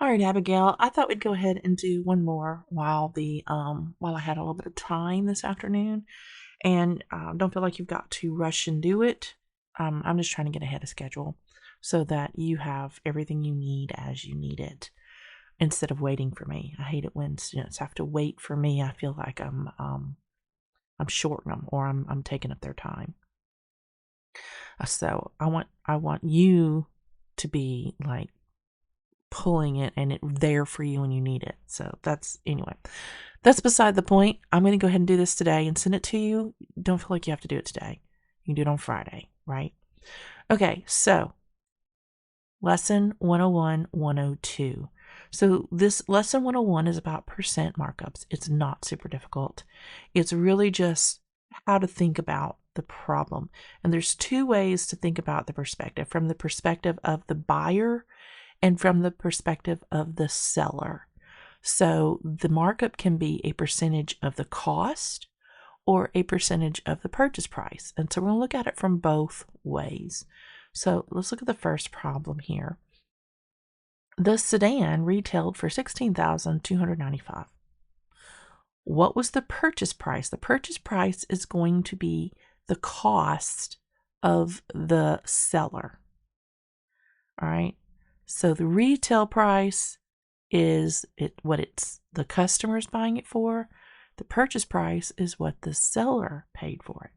All right, Abigail, I thought we'd go ahead and do one more while I had a little bit of time this afternoon, and don't feel like you've got to rush and do it. I'm just trying to get ahead of schedule so that you have everything you need as you need it instead of waiting for me. I hate it when students have to wait for me. I feel like I'm shorting them or I'm taking up their time. So I want you to be like pulling it and it there for you when you need it. So that's beside the point. I'm going to go ahead and do this today and send it to you. Don't feel like you have to do it today. You can do it on Friday, right? Okay, so lesson 101, 102. So this lesson 101 is about percent markups. It's not super difficult. It's really just how to think about the problem. And there's two ways to think about the perspective, from the perspective of the buyer and from the perspective of the seller. So the markup can be a percentage of the cost or a percentage of the purchase price. And so we're going to look at it from both ways. So let's look at the first problem here. The sedan retailed for $16,295. What was the purchase price? The purchase price is going to be the cost of the seller. All right. So the retail price is the customer's buying it for. The purchase price is what the seller paid for it.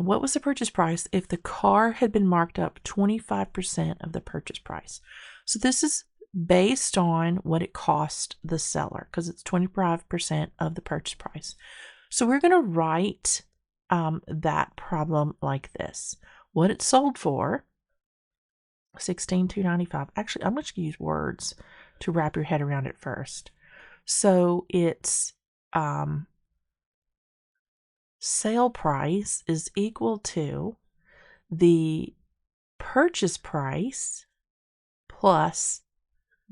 What was the purchase price if the car had been marked up 25% of the purchase price? So this is based on what it cost the seller because it's 25% of the purchase price. So we're going to write that problem like this. What it sold for, $16,295. Actually, I'm going to use words to wrap your head around it first. So it's sale price is equal to the purchase price plus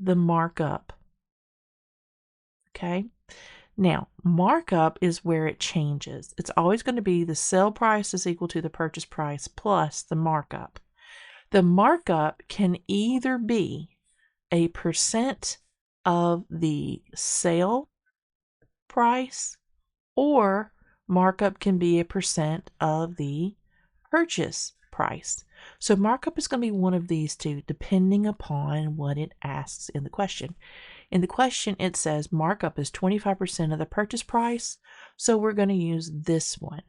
the markup. Okay. Now, markup is where it changes. It's always going to be the sale price is equal to the purchase price plus the markup. The markup can either be a percent of the sale price or markup can be a percent of the purchase price. So markup is going to be one of these two depending upon what it asks in the question. In the question, it says markup is 25% of the purchase price, so we're going to use this one.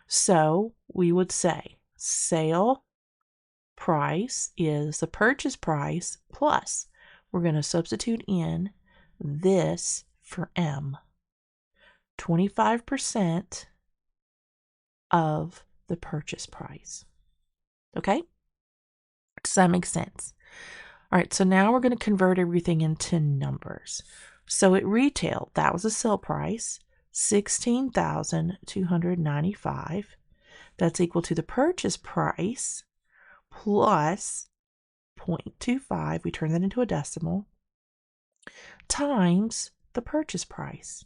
So we would say sale price is the purchase price plus, we're going to substitute in this for M, 25% of the purchase price. Okay? Does that make sense? All right, so now we're going to convert everything into numbers. So at retail, that was a sale price, $16,295. That's equal to the purchase price plus 0.25, we turn that into a decimal, times the purchase price.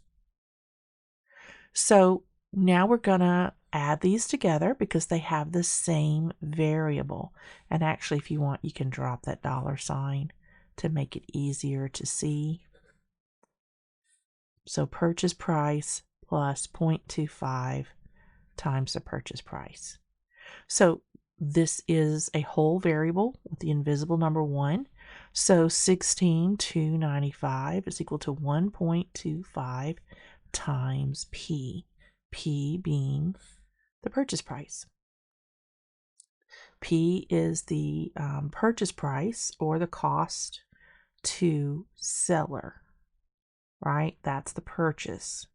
So now we're going to add these together because they have the same variable. And actually, if you want, you can drop that $sign to make it easier to see. So purchase price plus 0.25 times the purchase price. So this is a whole variable with the invisible number 1. So 16,295 is equal to 1.25 times P. P being the purchase price. P is the purchase price or the cost to seller, right? That's the purchase.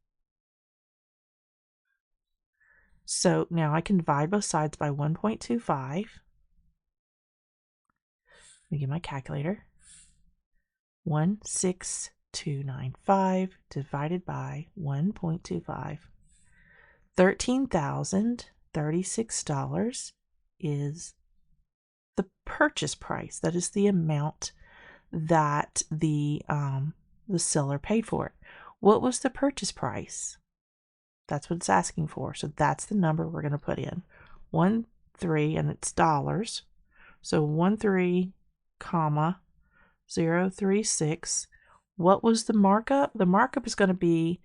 So now I can divide both sides by 1.25. Let me get my calculator. 16295 divided by 1.25. $13,036 is the purchase price. That is the amount that the seller paid for it. What was the purchase price? That's what it's asking for. So that's the number we're going to put in. 13, and it's dollars. So 13, comma 1.036. What was the markup? The markup is going to be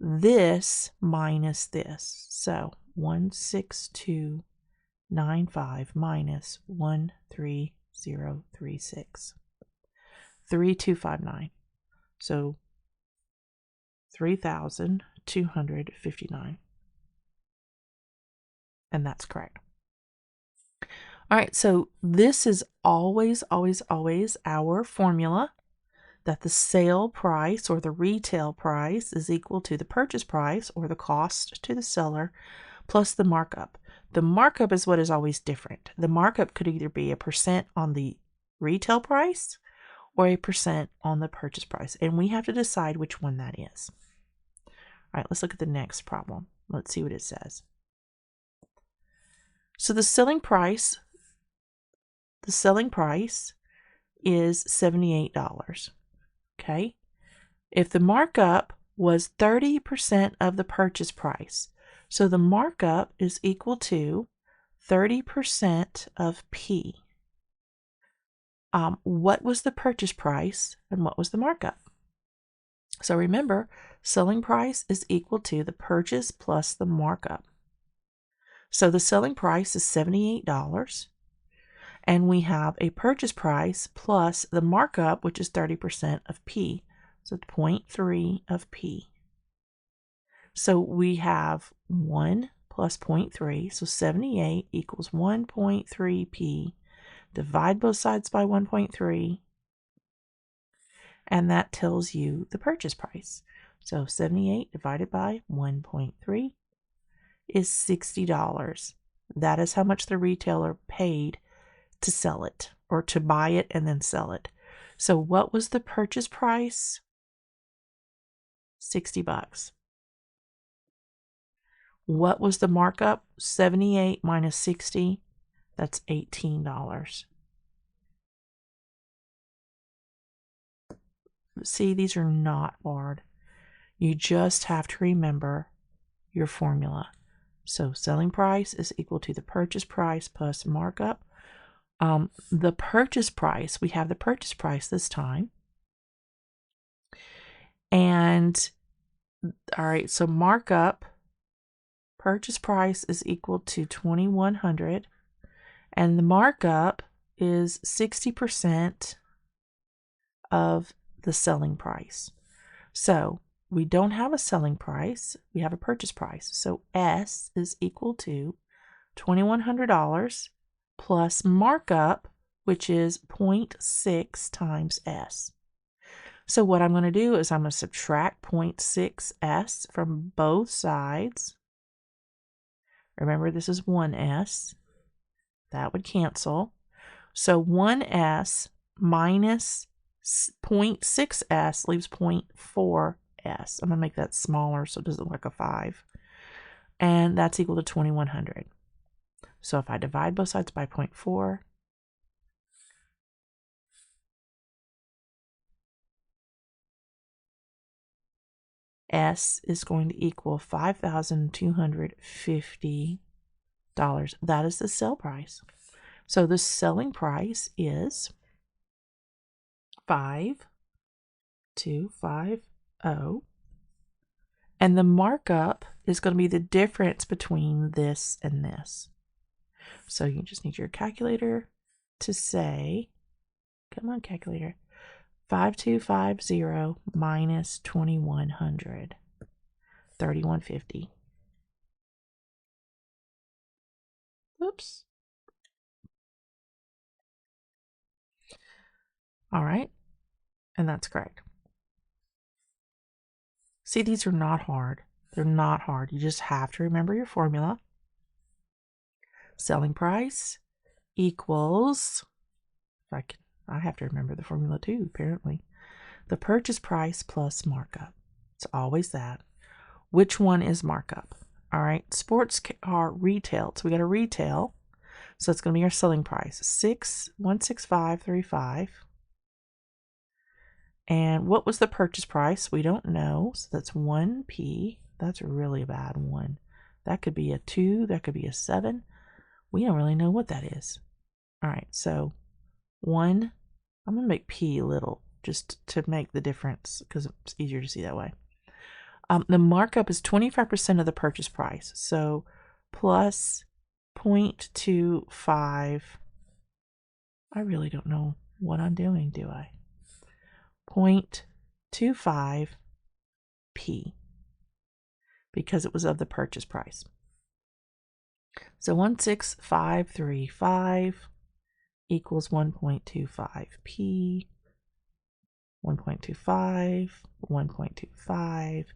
this minus this. So 16295 minus 13036. 3259. So 3,259. And that's correct. All right, so this is always, always, always our formula, that the sale price or the retail price is equal to the purchase price or the cost to the seller plus the markup. The markup is what is always different. The markup could either be a % on the retail price or a % on the purchase price, and we have to decide which one that is. All right, let's look at the next problem. Let's see what it says. So the selling price is $78. Okay? If the markup was 30% of the purchase price, so the markup is equal to 30% of P. What was the purchase price and what was the markup? So remember, selling price is equal to the purchase plus the markup. So the selling price is $78, and we have a purchase price plus the markup, which is 30% of P. So 0.3 of P. So we have 1 plus 0.3, so 78 equals 1.3 P. Divide both sides by 1.3, and that tells you the purchase price. So 78 divided by 1.3 is $60. That is how much the retailer paid to sell it, or to buy it and then sell it. So what was the purchase price? $60. What was the markup? 78 minus 60, that's $18. See, these are not hard. You just have to remember your formula. So selling price is equal to the purchase price plus markup. The purchase price, we have the purchase price this time. And, all right, so markup, purchase price is equal to $2,100. And the markup is 60% of the selling price. So we don't have a selling price, we have a purchase price. So S is equal to $2,100 plus markup, which is 0.6 times S. So what I'm going to do is I'm going to subtract 0.6 S from both sides. Remember, this is 1S. That would cancel. So 1S minus 0.6S leaves 0.4S. I'm going to make that smaller so it doesn't look like a 5. And that's equal to 2,100. So if I divide both sides by 0.4, S is going to equal $5,250. That is the sale price. So the selling price is 5,250, and the markup is going to be the difference between this and this. So you just need your calculator to say, come on calculator, 5,250 minus 2,100, 3,150. Oops. All right, and that's correct. See, these are not hard. They're not hard. You just have to remember your formula. Selling price equals, I have to remember the formula too, apparently. The purchase price plus markup. It's always that. Which one is markup? All right, sports car retail. So we got a retail. So it's going to be our selling price, 165.35. And what was the purchase price? We don't know. So that's 1P. That's really a bad one. That could be a 2. That could be a 7. We don't really know what that is. All right, so 1 I'm going to make P little just to make the difference because it's easier to see that way. The markup is 25% of the purchase price. So plus 0.25. I really don't know what I'm doing, do I? 0.25 P because it was of the purchase price. So 16535 equals 1.25 P. 1.25, 1.25,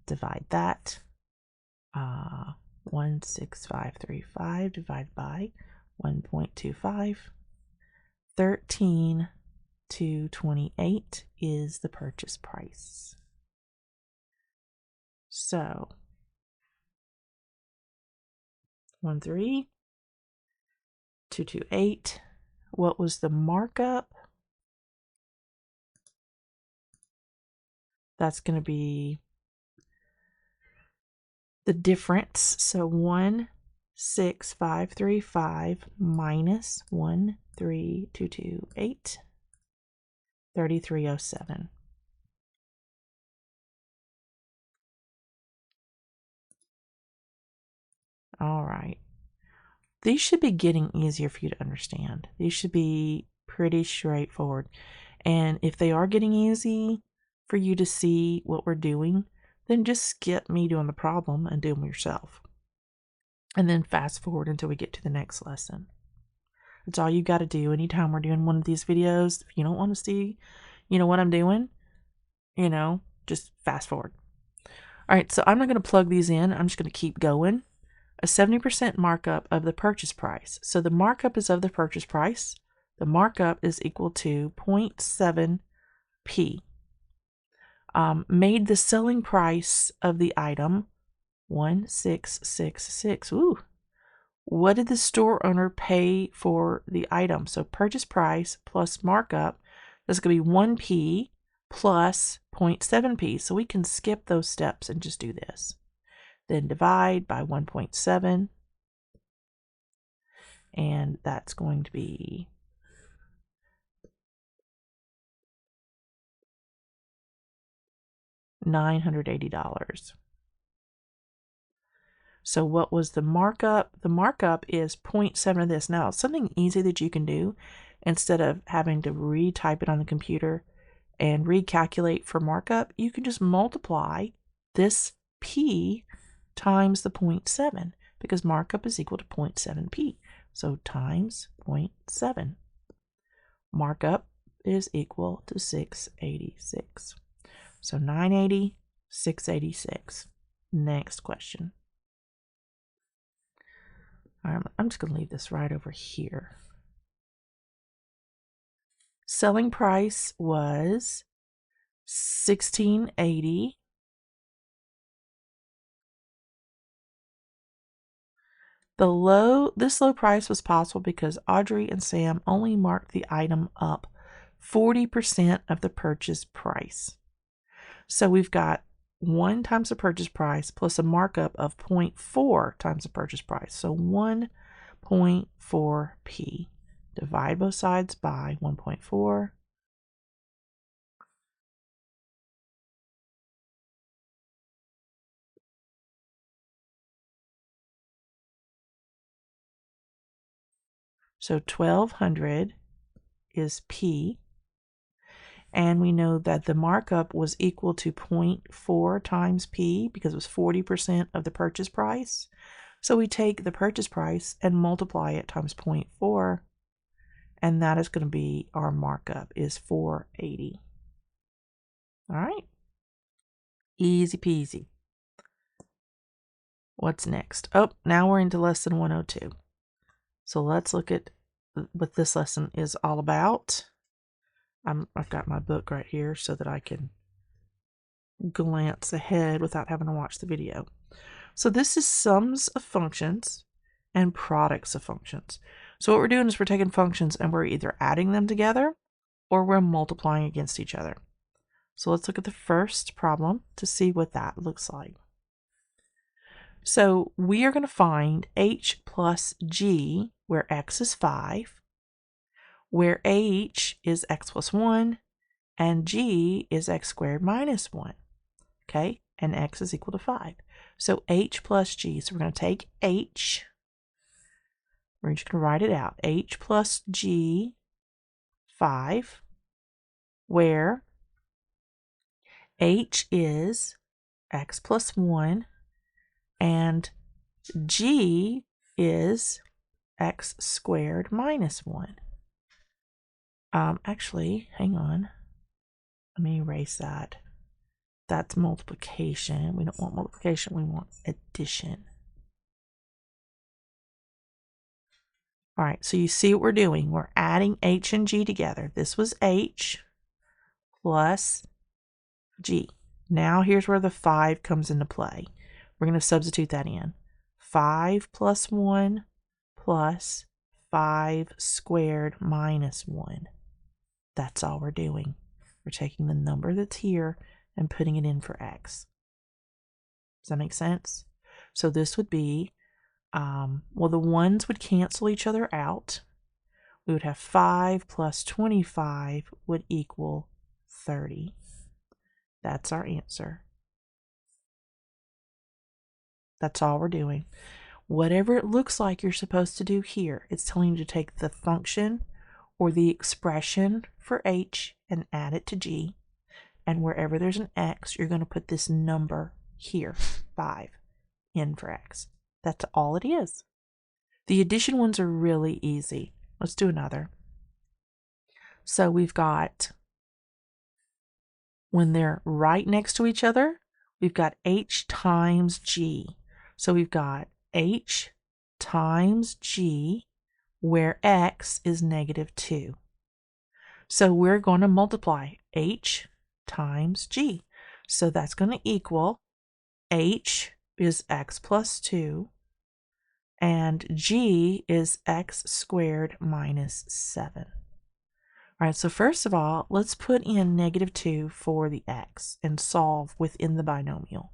divide that. 16535 divided by 1.25. 13,228 is the purchase price. So 13,228. What was the markup? That's going to be the difference. So 16535 minus 13,228, 3307. All right. These should be getting easier for you to understand. These should be pretty straightforward. And if they are getting easy for you to see what we're doing, then just skip me doing the problem and do them yourself. And then fast forward until we get to the next lesson. That's all you got to do anytime we're doing one of these videos. If you don't want to see, what I'm doing, just fast forward. All right, so I'm not going to plug these in. I'm just going to keep going. A 70% markup of the purchase price. So the markup is of the purchase price. The markup is equal to 0.7 P. Made the selling price of the item 1666. Ooh. What did the store owner pay for the item? So purchase price plus markup, that's going to be 1P plus 0.7P. So we can skip those steps and just do this. Then divide by 1.7. And that's going to be $980. So what was the markup? The markup is 0.7 of this. Now, something easy that you can do instead of having to retype it on the computer and recalculate for markup, you can just multiply this P times the 0.7 because markup is equal to 0.7P. So times 0.7. Markup is equal to 686. So 980, 686. Next question. I'm just going to leave this right over here. Selling price was $16.80. This low price was possible because Audrey and Sam only marked the item up 40% of the purchase price. So we've got 1 times the purchase price plus a markup of 0.4 times the purchase price. So 1.4P. Divide both sides by 1.4. So 1200 is P. And we know that the markup was equal to 0.4 times P because it was 40% of the purchase price. So we take the purchase price and multiply it times 0.4, and that is going to be our markup is 480. All right. Easy peasy. What's next? Oh, now we're into lesson 102. So let's look at what this lesson is all about. I've got my book right here so that I can glance ahead without having to watch the video. So this is sums of functions and products of functions. So what we're doing is we're taking functions and we're either adding them together or we're multiplying against each other. So let's look at the first problem to see what that looks like. So we are going to find h plus g, where x is 5, where h is x plus 1 and g is x squared minus 1. Okay, and x is equal to 5. So h plus g. So we're going to take h. We're just going to write it out. H plus g, 5, where h is x plus 1 and g is x squared minus 1. Actually, hang on. Let me erase that. That's multiplication. We don't want multiplication. We want addition. All right, so you see what we're doing. We're adding h and g together. This was h plus g. Now here's where the 5 comes into play. We're going to substitute that in. 5 plus 1 plus 5 squared minus 1. That's all we're doing. We're taking the number that's here and putting it in for x. Does that make sense? So this would be, well, the 1s would cancel each other out. We would have 5 plus 25 would equal 30. That's our answer. That's all we're doing. Whatever it looks like you're supposed to do here, it's telling you to take the function or the expression for h and add it to g. And wherever there's an x, you're going to put this number here, 5, in for x. That's all it is. The addition ones are really easy. Let's do another. So we've got, when they're right next to each other, we've got h times g. So we've got h times g, where x is -2. So we're going to multiply h times g. So that's going to equal h is x plus 2 and g is x squared minus 7. All right, so first of all, let's put in -2 for the x and solve within the binomial.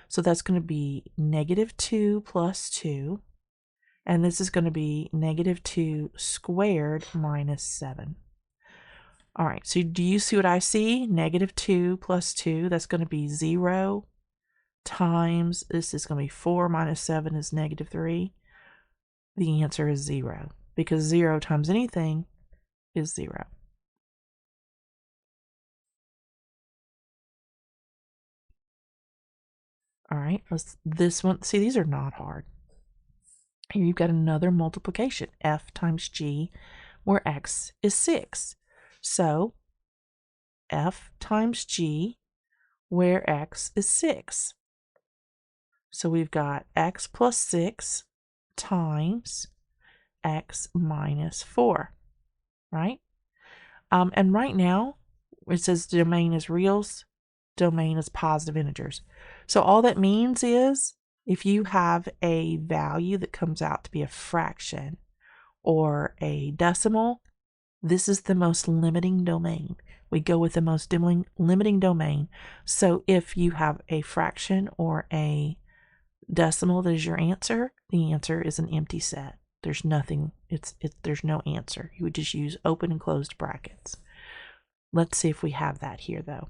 So that's going to be -2 plus 2, and this is going to be -2 squared minus 7. All right, so do you see what I see? -2 plus 2, that's going to be 0 times, this is going to be 4 minus 7 is -3. The answer is 0, because 0 times anything is 0. All right, this one, see, these are not hard. Here you've got another multiplication, f times g, where x is 6. So f times g, where x is 6. So we've got x plus 6 times x minus 4, right? And right now, it says domain is reals, domain is positive integers. So all that means is if you have a value that comes out to be a fraction or a decimal, this is the most limiting domain. We go with the most limiting domain. So if you have a fraction or a decimal that is your answer, the answer is an empty set. There's nothing, there's no answer. You would just use open and closed brackets. Let's see if we have that here though.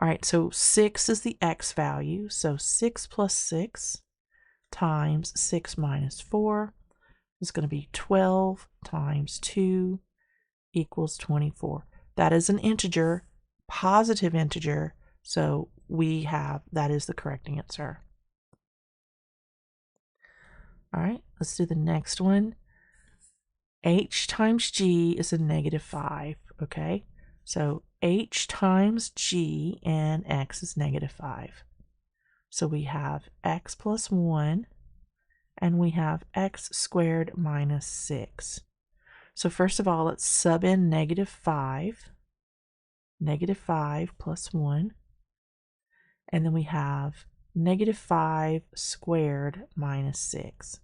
All right, so 6 is the x value. So 6 plus 6 times 6 minus 4 is going to be 12 times 2 equals 24. That is an integer, positive integer, so we have, that is the correct answer. All right, let's do the next one. H times g is a -5, okay? So h times g and x is -5. So we have x plus 1 and we have x squared minus 6. So first of all, let's sub in -5. -5 plus 1. And then we have -5 squared minus 6.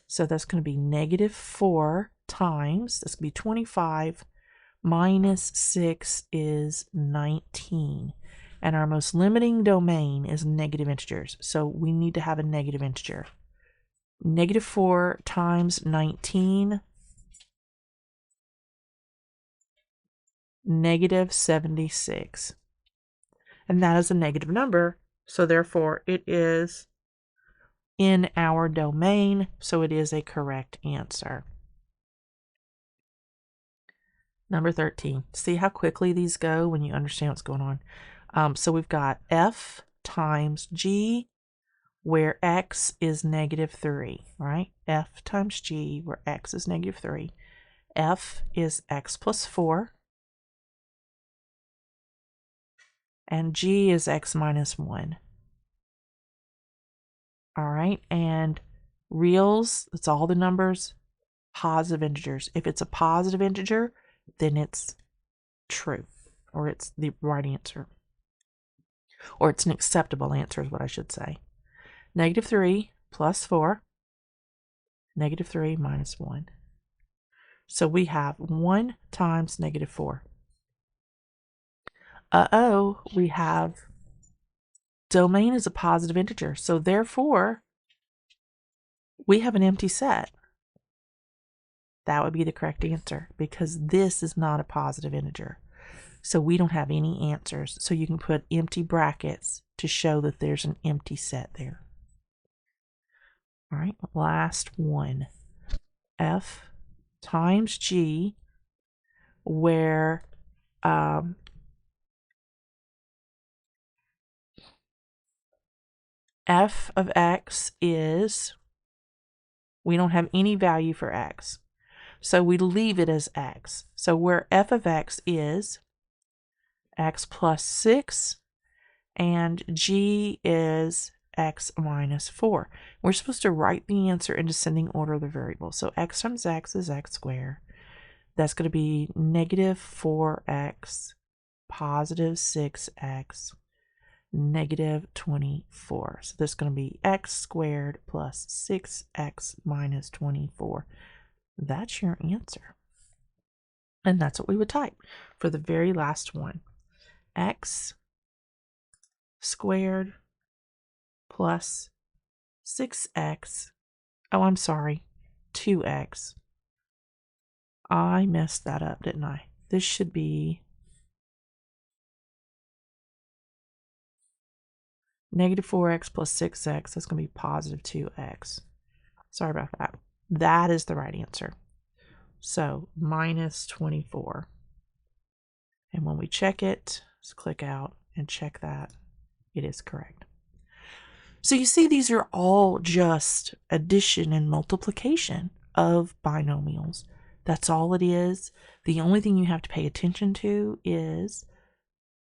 So that's going to be -4 times, that's going to be 25, minus 6 is 19. And our most limiting domain is negative integers. So we need to have a negative integer. -4 times 19 negative 76. And that is a negative number, so therefore it is in our domain, so it is a correct answer. Number 13. See how quickly these go when you understand what's going on. So we've got f times g, where x is negative 3, right? F times g, where x is negative 3. F is x plus 4. And g is x minus 1. All right, and reals, it's all the numbers, positive integers. If it's a positive integer, then it's true, or it's the right answer. Or it's an acceptable answer is what I should say. Negative 3 plus 4, negative 3 minus 1. So we have 1 times negative 4. We have domain is a positive integer, so therefore we have an empty set. That would be the correct answer because this is not a positive integer. So we don't have any answers. So you can put empty brackets to show that there's an empty set there. All right, last one. F times G, where f of x is, we don't have any value for x. So we leave it as x. So where f of x is x plus 6 and g is x minus 4. We're supposed to write the answer in descending order of the variable. So x times x is x squared. That's going to be negative 4x, positive 6x, negative 24. So this is going to be x squared plus 6x minus 24. That's your answer. And that's what we would type for the very last one. X squared plus 6x. Oh, I'm sorry. 2x. I messed that up, didn't I? This should be negative 4x plus 6x. That's going to be positive 2x. Sorry about that. That is the right answer. So minus 24. And when we check it, let's click out and check that. It is correct. So you see, these are all just addition and multiplication of binomials. That's all it is. The only thing you have to pay attention to is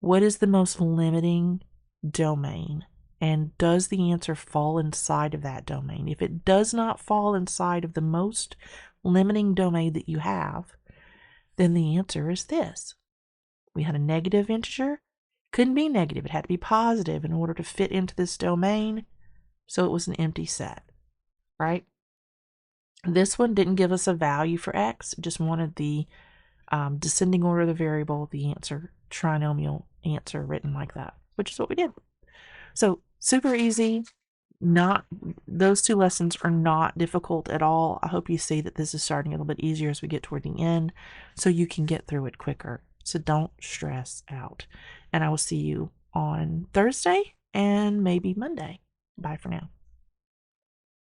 what is the most limiting domain, and does the answer fall inside of that domain? If it does not fall inside of the most limiting domain that you have, then the answer is this. We had a negative integer. Couldn't be negative. It had to be positive in order to fit into this domain. So it was an empty set, right? This one didn't give us a value for x. It just wanted the descending order of the variable, the answer, trinomial answer written like that, which is what we did. So super easy. Those two lessons are not difficult at all. I hope you see that this is starting a little bit easier as we get toward the end so you can get through it quicker. So don't stress out. And I will see you on Thursday and maybe Monday. Bye for now.